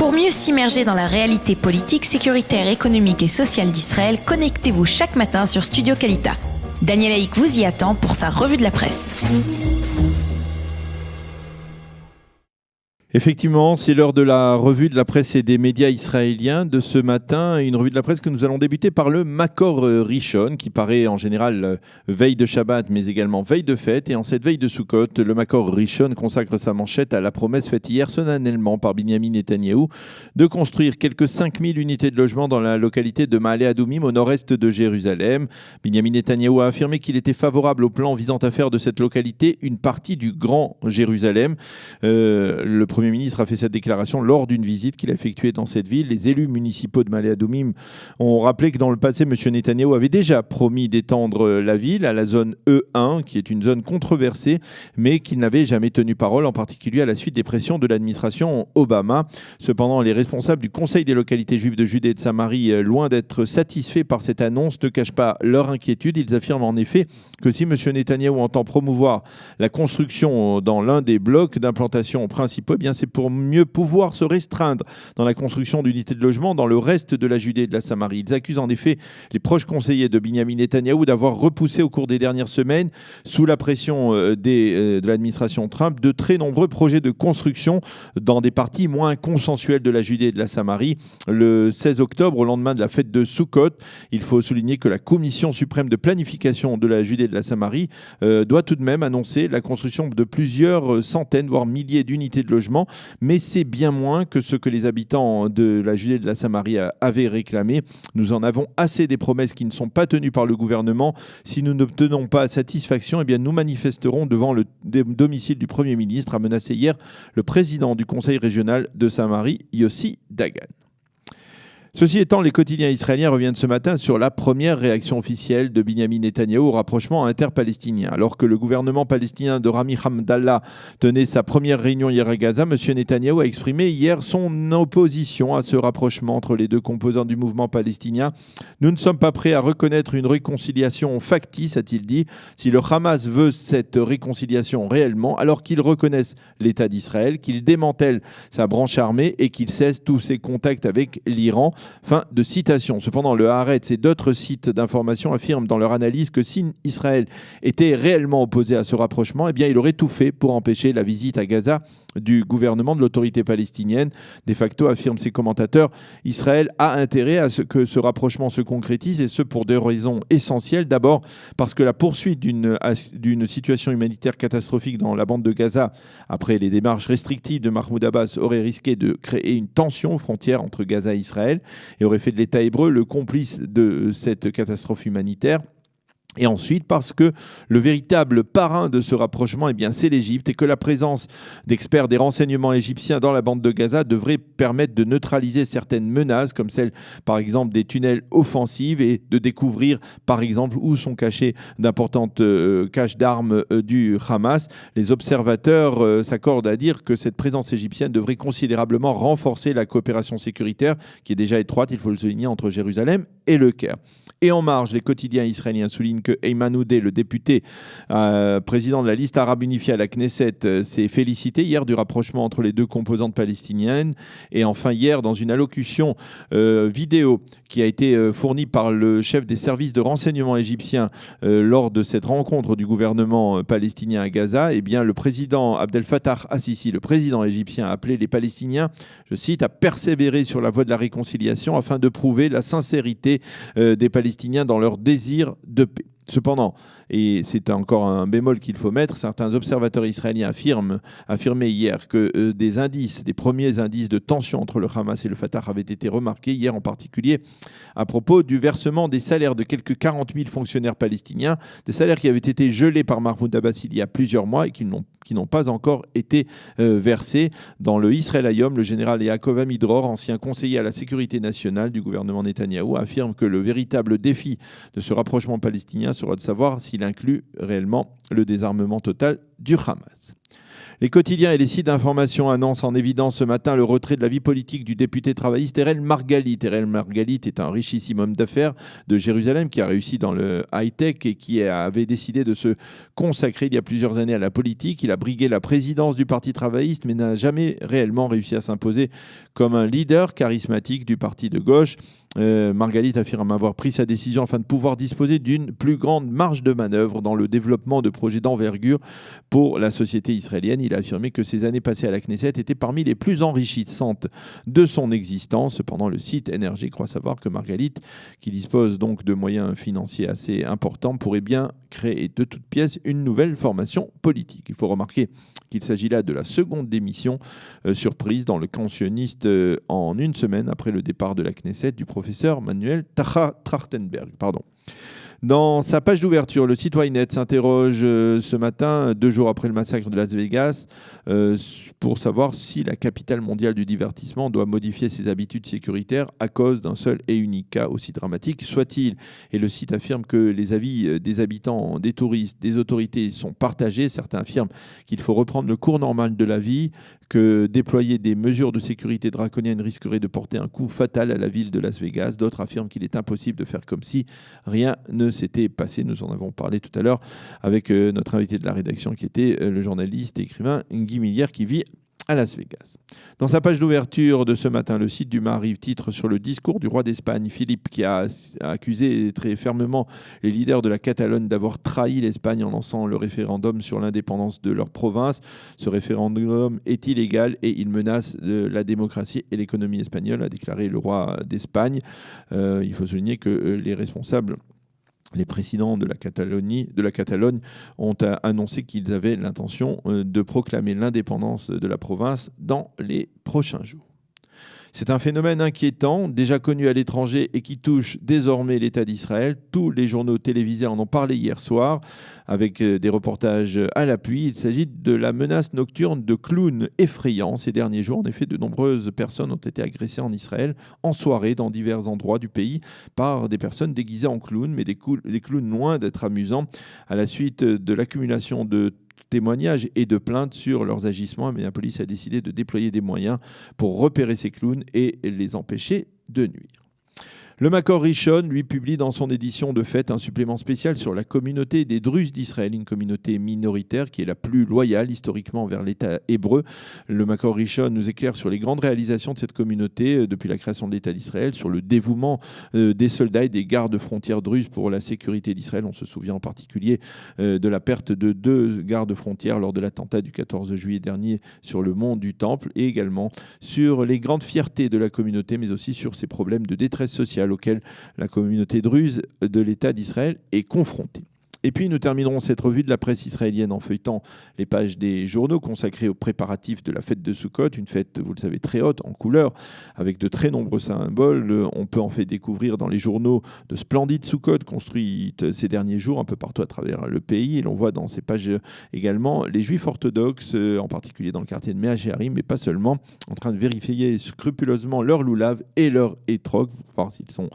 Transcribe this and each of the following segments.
Pour mieux s'immerger dans la réalité politique, sécuritaire, économique et sociale d'Israël, connectez-vous chaque matin sur Studio Kalita. Daniel Haïk vous y attend pour sa revue de la presse. Effectivement, c'est l'heure de la revue de la presse et des médias israéliens de ce matin. Une revue de la presse que nous allons débuter par le Makor Rishon, qui paraît en général veille de Shabbat, mais également veille de fête. Et en cette veille de Sukkot, le Makor Rishon consacre sa manchette à la promesse faite hier solennellement par Binyamin Netanyahou de construire quelques 5000 unités de logement dans la localité de Maale Adoumim, au nord-est de Jérusalem. Binyamin Netanyahou a affirmé qu'il était favorable au plan visant à faire de cette localité une partie du Grand Jérusalem. Le Premier ministre a fait cette déclaration lors d'une visite qu'il a effectuée dans cette ville. Les élus municipaux de Maale Adoumim ont rappelé que dans le passé, M. Netanyahou avait déjà promis d'étendre la ville à la zone E1, qui est une zone controversée, mais qu'il n'avait jamais tenu parole, en particulier à la suite des pressions de l'administration Obama. Cependant, les responsables du Conseil des localités juives de Judée et de Samarie, loin d'être satisfaits par cette annonce, ne cachent pas leur inquiétude. Ils affirment en effet que si M. Netanyahou entend promouvoir la construction dans l'un des blocs d'implantation principaux, c'est pour mieux pouvoir se restreindre dans la construction d'unités de logement dans le reste de la Judée et de la Samarie. Ils accusent en effet les proches conseillers de Binyamin Netanyahou d'avoir repoussé au cours des dernières semaines, sous la pression de l'administration Trump, de très nombreux projets de construction dans des parties moins consensuelles de la Judée et de la Samarie. Le 16 octobre, au lendemain de la fête de Sukkot, il faut souligner que la Commission suprême de planification de la Judée et de la Samarie doit tout de même annoncer la construction de plusieurs centaines, voire milliers d'unités de logement, mais c'est bien moins que ce que les habitants de la Judée et de la Samarie avaient réclamé. Nous en avons assez des promesses qui ne sont pas tenues par le gouvernement. Si nous n'obtenons pas satisfaction, nous manifesterons devant le domicile du Premier ministre, a menacé hier le président du Conseil régional de Samarie, Yossi Dagan. Ceci étant, les quotidiens israéliens reviennent ce matin sur la première réaction officielle de Binyamin Netanyahou au rapprochement interpalestinien. Alors que le gouvernement palestinien de Rami Hamdallah tenait sa première réunion hier à Gaza, M. Netanyahou a exprimé hier son opposition à ce rapprochement entre les deux composants du mouvement palestinien. « Nous ne sommes pas prêts à reconnaître une réconciliation factice », a-t-il dit. « Si le Hamas veut cette réconciliation réellement, alors qu'il reconnaisse l'État d'Israël, qu'il démantèle sa branche armée et qu'il cesse tous ses contacts avec l'Iran. » Fin de citation. Cependant, le Haaretz et d'autres sites d'information affirment dans leur analyse que si Israël était réellement opposé à ce rapprochement, il aurait tout fait pour empêcher la visite à Gaza du gouvernement de l'autorité palestinienne. De facto, affirment ces commentateurs, Israël a intérêt à ce que ce rapprochement se concrétise, et ce pour deux raisons essentielles. D'abord, parce que la poursuite d'une situation humanitaire catastrophique dans la bande de Gaza, après les démarches restrictives de Mahmoud Abbas, aurait risqué de créer une tension aux frontières entre Gaza et Israël et aurait fait de l'État hébreu le complice de cette catastrophe humanitaire. Et ensuite, parce que le véritable parrain de ce rapprochement, c'est l'Égypte, et que la présence d'experts des renseignements égyptiens dans la bande de Gaza devrait permettre de neutraliser certaines menaces, comme celle, par exemple, des tunnels offensifs, et de découvrir, par exemple, où sont cachées d'importantes caches d'armes du Hamas. Les observateurs s'accordent à dire que cette présence égyptienne devrait considérablement renforcer la coopération sécuritaire, qui est déjà étroite, il faut le souligner, entre Jérusalem et le Caire. Et en marge, les quotidiens israéliens soulignent que Ayman Oudeh, le député président de la liste arabe unifiée à la Knesset, s'est félicité hier du rapprochement entre les deux composantes palestiniennes. Et enfin, hier, dans une allocution vidéo qui a été fournie par le chef des services de renseignement égyptien lors de cette rencontre du gouvernement palestinien à Gaza, le président Abdel Fattah al-Sisi, le président égyptien, a appelé les Palestiniens, je cite, à persévérer sur la voie de la réconciliation afin de prouver la sincérité des Palestiniens dans leur désir de paix. Cependant, et c'est encore un bémol qu'il faut mettre, certains observateurs israéliens affirmaient hier que des premiers indices de tension entre le Hamas et le Fatah avaient été remarqués hier, en particulier à propos du versement des salaires de quelques 40 000 fonctionnaires palestiniens, des salaires qui avaient été gelés par Mahmoud Abbas il y a plusieurs mois et qui n'ont pas encore été versés. Dans le Israël Hayom, le général Yaakov Amidror, ancien conseiller à la sécurité nationale du gouvernement Netanyahou, affirme que le véritable défi de ce rapprochement palestinien sera de savoir s'il inclut réellement le désarmement total du Hamas. Les quotidiens et les sites d'information annoncent en évidence ce matin le retrait de la vie politique du député travailliste Erel Margalit. Erel Margalit est un richissime homme d'affaires de Jérusalem qui a réussi dans le high-tech et qui avait décidé de se consacrer il y a plusieurs années à la politique. Il a brigué la présidence du Parti travailliste mais n'a jamais réellement réussi à s'imposer comme un leader charismatique du parti de gauche. Margalit affirme avoir pris sa décision afin de pouvoir disposer d'une plus grande marge de manœuvre dans le développement de projets d'envergure pour la société israélienne. Il a affirmé que ses années passées à la Knesset étaient parmi les plus enrichissantes de son existence. Cependant, le site NRJ croit savoir que Margalit, qui dispose donc de moyens financiers assez importants, pourrait bien créer de toutes pièces une nouvelle formation politique. Il faut remarquer qu'il s'agit là de la seconde démission surprise dans le camp sioniste en une semaine après le départ de la Knesset du professeur Manuel Trachtenberg. Dans sa page d'ouverture, le site Ynet s'interroge ce matin, 2 jours après le massacre de Las Vegas, pour savoir si la capitale mondiale du divertissement doit modifier ses habitudes sécuritaires à cause d'un seul et unique cas, aussi dramatique soit-il. Et le site affirme que les avis des habitants, des touristes, des autorités sont partagés. Certains affirment qu'il faut reprendre le cours normal de la vie, que déployer des mesures de sécurité draconiennes risquerait de porter un coup fatal à la ville de Las Vegas. D'autres affirment qu'il est impossible de faire comme si rien ne s'était passé. Nous en avons parlé tout à l'heure avec notre invité de la rédaction qui était le journaliste et écrivain Guy Millière qui vit à Las Vegas. Dans sa page d'ouverture de ce matin, le site du Maariv titre sur le discours du roi d'Espagne, Philippe, qui a accusé très fermement les leaders de la Catalogne d'avoir trahi l'Espagne en lançant le référendum sur l'indépendance de leur province. Ce référendum est illégal et il menace la démocratie et l'économie espagnole, a déclaré le roi d'Espagne. Il faut souligner que les responsables, les présidents de la Catalogne ont annoncé qu'ils avaient l'intention de proclamer l'indépendance de la province dans les prochains jours. C'est un phénomène inquiétant, déjà connu à l'étranger et qui touche désormais l'État d'Israël. Tous les journaux télévisés en ont parlé hier soir avec des reportages à l'appui. Il s'agit de la menace nocturne de clowns effrayants. Ces derniers jours, en effet, de nombreuses personnes ont été agressées en Israël en soirée dans divers endroits du pays par des personnes déguisées en clowns, mais des clowns loin d'être amusants. À la suite de l'accumulation de témoignages et de plaintes sur leurs agissements, mais la police a décidé de déployer des moyens pour repérer ces clowns et les empêcher de nuire. Le Makor Rishon, lui, publie dans son édition de fête un supplément spécial sur la communauté des Druzes d'Israël, une communauté minoritaire qui est la plus loyale historiquement envers l'État hébreu. Le Makor Rishon nous éclaire sur les grandes réalisations de cette communauté depuis la création de l'État d'Israël, sur le dévouement des soldats et des gardes frontières druzes pour la sécurité d'Israël. On se souvient en particulier de la perte de 2 gardes frontières lors de l'attentat du 14 juillet dernier sur le mont du Temple, et également sur les grandes fiertés de la communauté, mais aussi sur ses problèmes de détresse sociale auxquels la communauté druze de l'État d'Israël est confrontée. Et puis nous terminerons cette revue de la presse israélienne en feuilletant les pages des journaux consacrés aux préparatifs de la fête de Sukkot, une fête, vous le savez, très haute en couleurs, avec de très nombreux symboles. On peut en fait découvrir dans les journaux de splendides Sukkot construites ces derniers jours un peu partout à travers le pays. Et l'on voit dans ces pages également les Juifs orthodoxes, en particulier dans le quartier de Mea Shearim, mais pas seulement, en train de vérifier scrupuleusement leur loulav et leur étrog, pour voir s'ils sont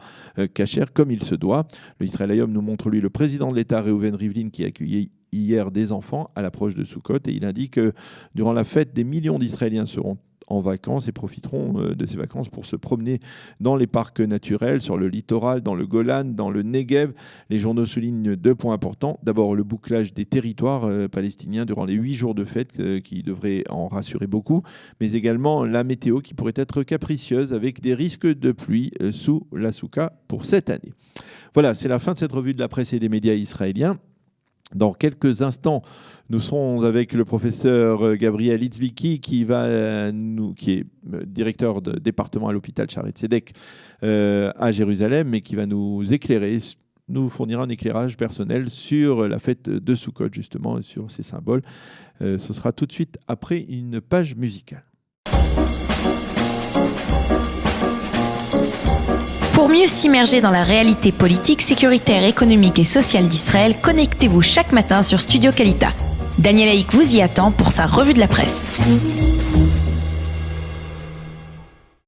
cachers comme il se doit. Le Israël Hayom nous montre, lui, le président de l'État, Reuven Rivlin, qui accueillait hier des enfants à l'approche de Sukkot, et il indique que durant la fête, des millions d'Israéliens seront en vacances et profiteront de ces vacances pour se promener dans les parcs naturels, sur le littoral, dans le Golan, dans le Negev. Les journaux soulignent 2 points importants. D'abord, le bouclage des territoires palestiniens durant les 8 jours de fête qui devrait en rassurer beaucoup, mais également la météo qui pourrait être capricieuse avec des risques de pluie sous la Souka pour cette année. Voilà, c'est la fin de cette revue de la presse et des médias israéliens. Dans quelques instants, nous serons avec le professeur Gabriel Itzviki qui est directeur de département à l'hôpital Shaare Zedek à Jérusalem, et qui va nous éclairer, nous fournira un éclairage personnel sur la fête de Sukkot, justement, sur ses symboles. Ce sera tout de suite après une page musicale. Pour mieux s'immerger dans la réalité politique, sécuritaire, économique et sociale d'Israël, connectez-vous chaque matin sur Studio Kalita. Daniel Haïk vous y attend pour sa revue de la presse.